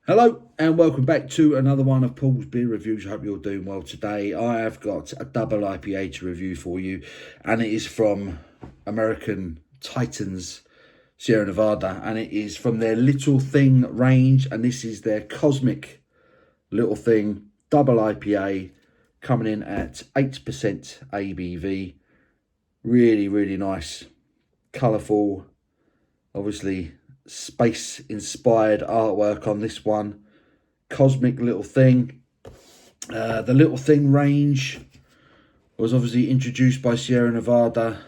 Hello and welcome back to another one of Paul's beer reviews. I hope you're doing well today. I have got a double IPA to review for you, and it is from American Titans Sierra Nevada, and it is from their Little Thing range, and this is their Cosmic Little Thing double IPA, coming in at 8% ABV. Really nice, colourful, obviously space inspired artwork on this one. Cosmic Little Thing. The Little Thing range was obviously introduced by Sierra Nevada,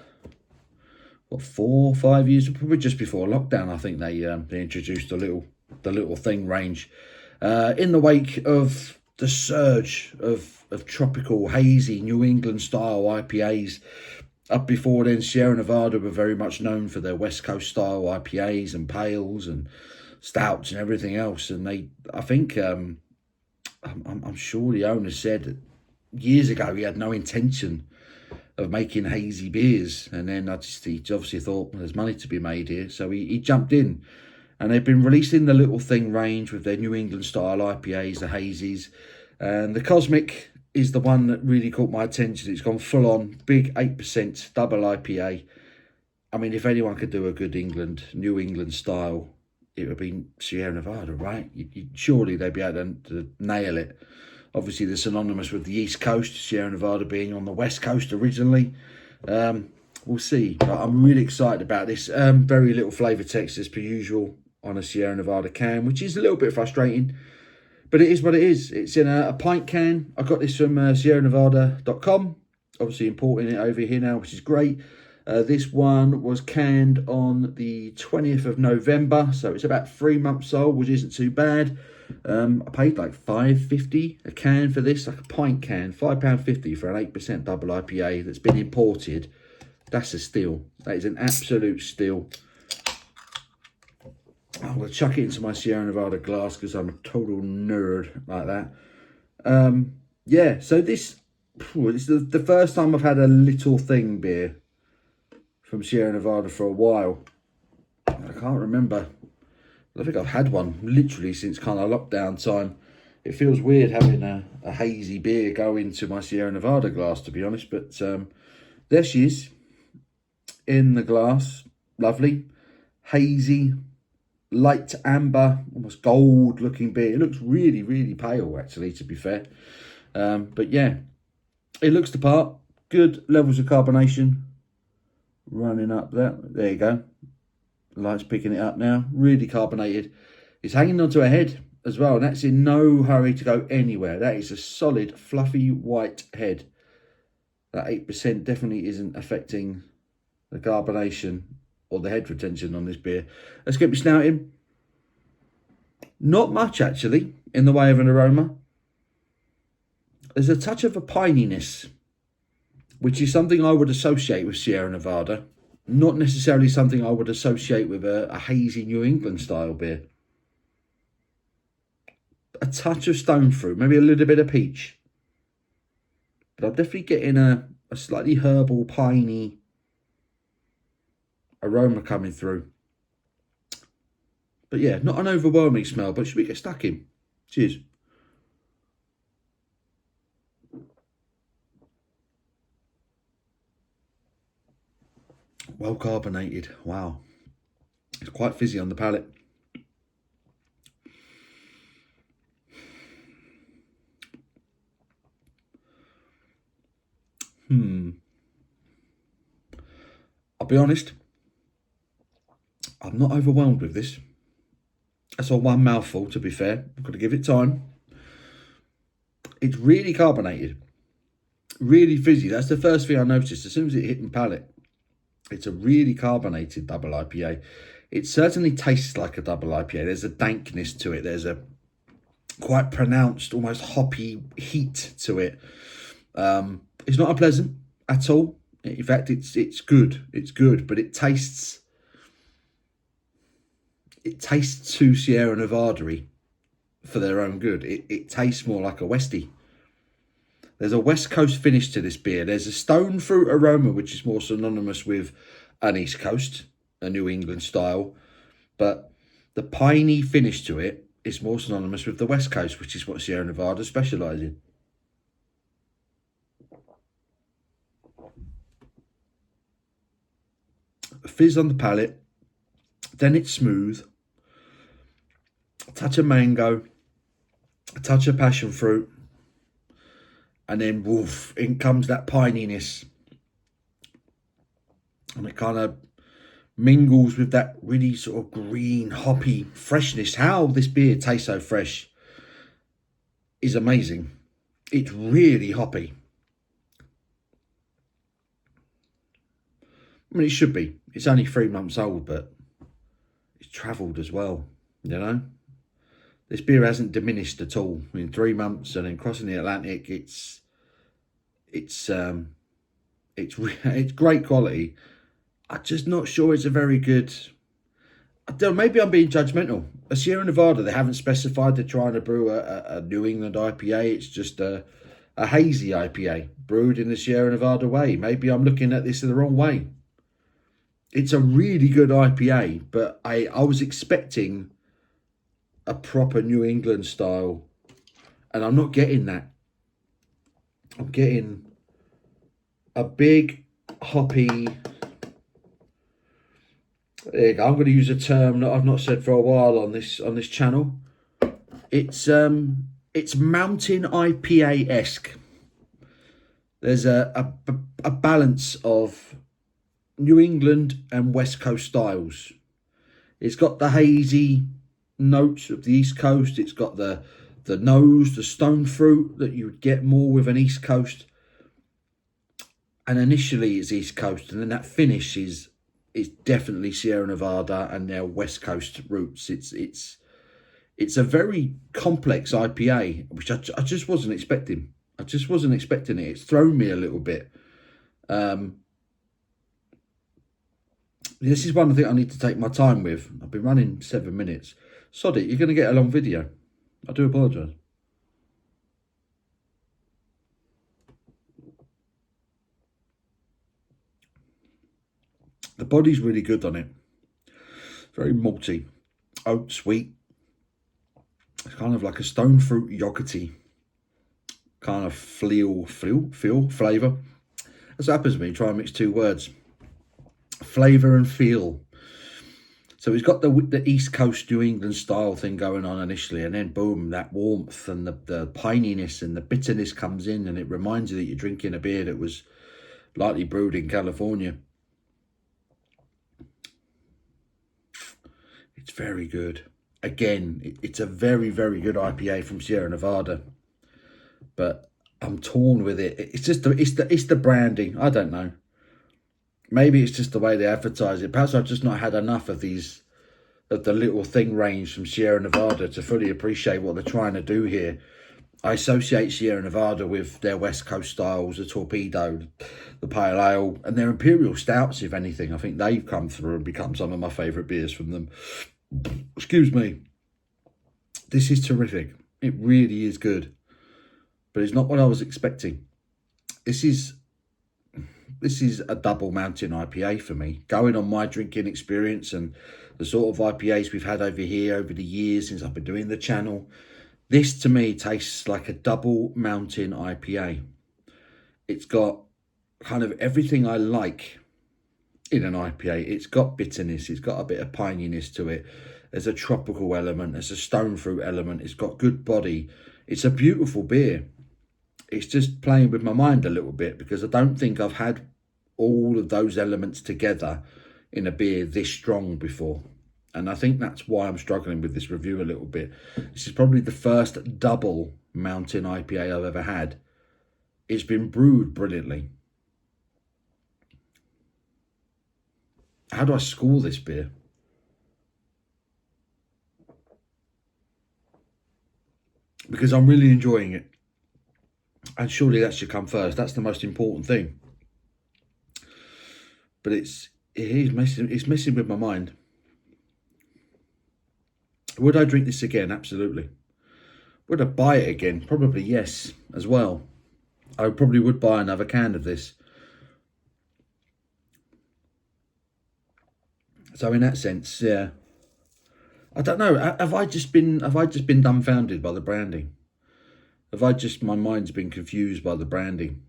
what, 4 or 5 years, probably just before lockdown. I think they introduced the Little Thing range in the wake of the surge of tropical hazy New England style IPAs. Up before then, Sierra Nevada were very much known for their West Coast style IPAs and pales and stouts and everything else. And I think, I'm sure the owner said that years ago he had no intention of making hazy beers. And then he obviously thought, well, there's money to be made here. So he jumped in. And they've been releasing the Little Thing range with their New England style IPAs, the hazies. And the Cosmic is the one that really caught my attention. It's gone full on, big 8% double IPA. I mean, if anyone could do a good New England style, it would be Sierra Nevada, right? Surely they'd be able to nail it. Obviously, they're synonymous with the East Coast, Sierra Nevada being on the West Coast originally. We'll see. But I'm really excited about this. Very little flavour text as per usual on a Sierra Nevada can, which is a little bit frustrating. But it is what it is. It's in a pint can. I got this from sierranevada.com. Obviously importing it over here now, which is great. This one was canned on the 20th of November. So it's about 3 months old, which isn't too bad. I paid like $5.50 a can for this, like a pint can. £5.50 for an 8% double IPA that's been imported. That's a steal. That is an absolute steal. I'm going to chuck it into my Sierra Nevada glass because I'm a total nerd like that. Yeah, so this is the first time I've had a Little Thing beer from Sierra Nevada for a while. I can't remember. I think I've had one literally since kind of lockdown time. It feels weird having a hazy beer go into my Sierra Nevada glass, to be honest. But there she is in the glass. Lovely. Hazy. Light amber, almost gold looking beer. It looks really pale, actually, to be fair. But yeah, it looks the part. Good levels of carbonation running up there. There you go. The light's picking it up now. Really carbonated. It's hanging onto a head as well, and that's in no hurry to go anywhere. That is a solid, fluffy white head. That 8% definitely isn't affecting the carbonation or the head retention on this beer. Let's get me snouting. Not much, actually, in the way of an aroma. There's a touch of a pininess, which is something I would associate with Sierra Nevada. Not necessarily something I would associate with a hazy New England style beer. A touch of stone fruit, maybe a little bit of peach. But I'm definitely getting a slightly herbal, piney aroma coming through. But yeah, not an overwhelming smell, but should we get stuck in? Cheers. Well carbonated. Wow. It's quite fizzy on the palate. I'll be honest, I'm not overwhelmed with this. That's all one mouthful, to be fair. I've got to give it time. It's really carbonated. Really fizzy. That's the first thing I noticed as soon as it hit my palate. It's a really carbonated double IPA. It certainly tastes like a double IPA. There's a dankness to it. There's a quite pronounced, almost hoppy heat to it. It's not unpleasant at all. In fact, it's good. It's good, but it tastes too Sierra Nevada-y for their own good. It tastes more like a Westie. There's a West Coast finish to this beer. There's a stone fruit aroma, which is more synonymous with an East Coast, a New England style. But the piney finish to it it's more synonymous with the West Coast, which is what Sierra Nevada specialise in. Fizz on the palate, then it's smooth, a touch of mango, a touch of passion fruit, and then woof, in comes that pininess. And it kind of mingles with that really sort of green, hoppy freshness. How this beer tastes so fresh is amazing. It's really hoppy. I mean, it should be. It's only 3 months old, but it's travelled as well, you know? This beer hasn't diminished at all. In 3 months and then crossing the Atlantic, it's great quality. I'm just not sure it's a very good... I don't know, maybe I'm being judgmental. A Sierra Nevada, they haven't specified they're trying to brew a New England IPA. It's just a hazy IPA brewed in the Sierra Nevada way. Maybe I'm looking at this in the wrong way. It's a really good IPA, but I was expecting a proper New England style, and I'm not getting that. I'm getting a big, hoppy... There you go. I'm going to use a term that I've not said for a while on this channel. It's mountain IPA-esque. There's a balance of New England and West Coast styles. It's got the hazy notes of the East Coast. It's got the nose, the stone fruit that you would get more with an East Coast. And initially it's East Coast, and then that finish is definitely Sierra Nevada and their West Coast roots. It's a very complex IPA, which I just wasn't expecting. I just wasn't expecting it. It's thrown me a little bit. This is one I think I need to take my time with. I've been running 7 minutes. Sod it, you're going to get a long video. I do apologise. The body's really good on it. Very malty. Oat sweet. It's kind of like a stone fruit yogurty kind of feel flavour. That's what happens when you try and mix two words. Flavour and feel. So it's got the East Coast New England style thing going on initially, and then boom, that warmth and the pininess and the bitterness comes in, and it reminds you that you're drinking a beer that was lightly brewed in California. It's very good. Again, it's a very, very good IPA from Sierra Nevada, but I'm torn with it. It's just it's the branding. I don't know. Maybe it's just the way they advertise it. Perhaps I've just not had enough of the little thing range from Sierra Nevada to fully appreciate what they're trying to do here. I associate Sierra Nevada with their West Coast styles, the Torpedo, the Pale Ale, and their Imperial Stouts, if anything. I think they've come through and become some of my favourite beers from them. Excuse me. This is terrific. It really is good. But it's not what I was expecting. This is a double mountain IPA for me. Going on my drinking experience and the sort of IPAs we've had over here over the years since I've been doing the channel, this to me tastes like a double mountain IPA. It's got kind of everything I like in an IPA. It's got bitterness, it's got a bit of pininess to it. There's a tropical element, there's a stone fruit element, it's got good body. It's a beautiful beer. It's just playing with my mind a little bit because I don't think I've had all of those elements together in a beer this strong before. And I think that's why I'm struggling with this review a little bit. This is probably the first double mountain IPA I've ever had. It's been brewed brilliantly. How do I score this beer? Because I'm really enjoying it. And surely that should come first. That's the most important thing. But it's messing with my mind. Would I drink this again? Absolutely. Would I buy it again? Probably yes, as well. I probably would buy another can of this. So in that sense, yeah, I don't know. Have I just been dumbfounded by the branding? Have I just, my mind's been confused by the branding?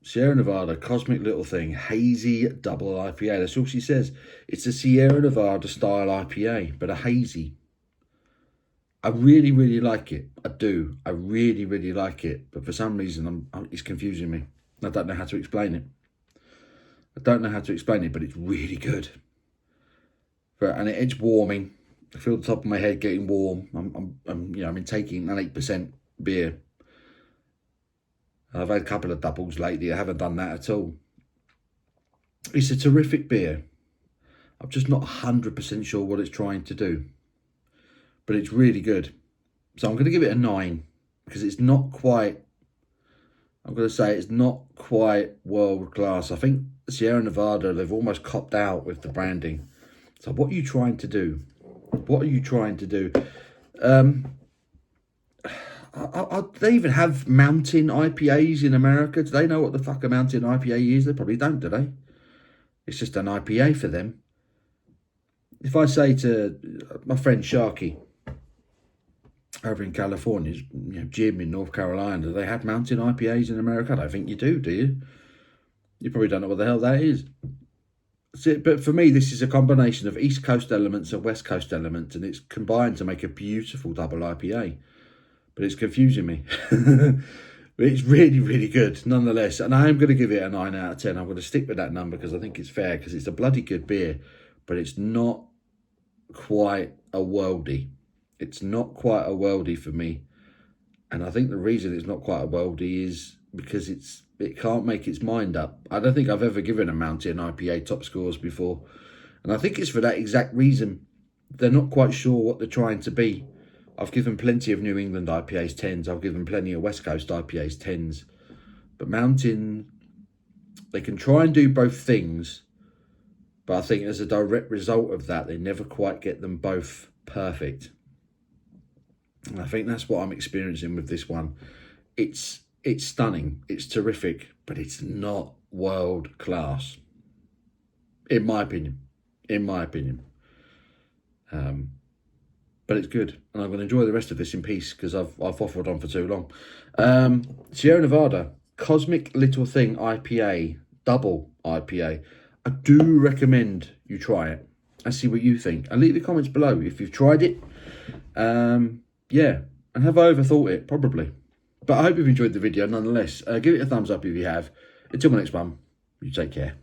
Sierra Nevada, Cosmic Little Thing, Hazy Double IPA. That's all she says. It's a Sierra Nevada style IPA, but a hazy. I really, really like it. I do. I really, really like it. But for some reason, it's confusing me. I don't know how to explain it. But it's really good. And it's warming. I feel the top of my head getting warm. I'm taking an 8% beer. I've had a couple of doubles lately. I haven't done that at all. It's a terrific beer. I'm just not 100% sure what it's trying to do. But it's really good. So I'm going to give it a 9. Because it's not quite... I'm going to say it's not quite world class. I think Sierra Nevada, they've almost copped out with the branding. So what are you trying to do? What are you trying to do? They even have mountain IPAs in America. Do they know what the fuck a mountain IPA is? They probably don't, do they? It's just an IPA for them. If I say to my friend Sharky over in California, Jim in North Carolina, do they have mountain IPAs in America? I don't think you do you? You probably don't know what the hell that is. But for me, this is a combination of East Coast elements and West Coast elements, and it's combined to make a beautiful double IPA. But it's confusing me. But it's really, really good, nonetheless. And I am going to give it a 9 out of 10. I'm going to stick with that number because I think it's fair, because it's a bloody good beer, but it's not quite a worldie. It's not quite a worldie for me. And I think the reason it's not quite a worldie is because it can't make its mind up. I don't think I've ever given a mountain IPA top scores before. And I think it's for that exact reason. They're not quite sure what they're trying to be. I've given plenty of New England IPAs 10s. I've given plenty of West Coast IPAs 10s. But mountain, they can try and do both things. But I think as a direct result of that, they never quite get them both perfect. And I think that's what I'm experiencing with this one. It's stunning. It's terrific. But it's not world class. In my opinion. But it's good, and I'm going to enjoy the rest of this in peace because I've waffled on for too long. Sierra Nevada, Cosmic Little Thing IPA, double IPA. I do recommend you try it and see what you think. And leave the comments below if you've tried it. Yeah, and have I overthought it? Probably. But I hope you've enjoyed the video nonetheless. Give it a thumbs up if you have. Until my next one, you take care.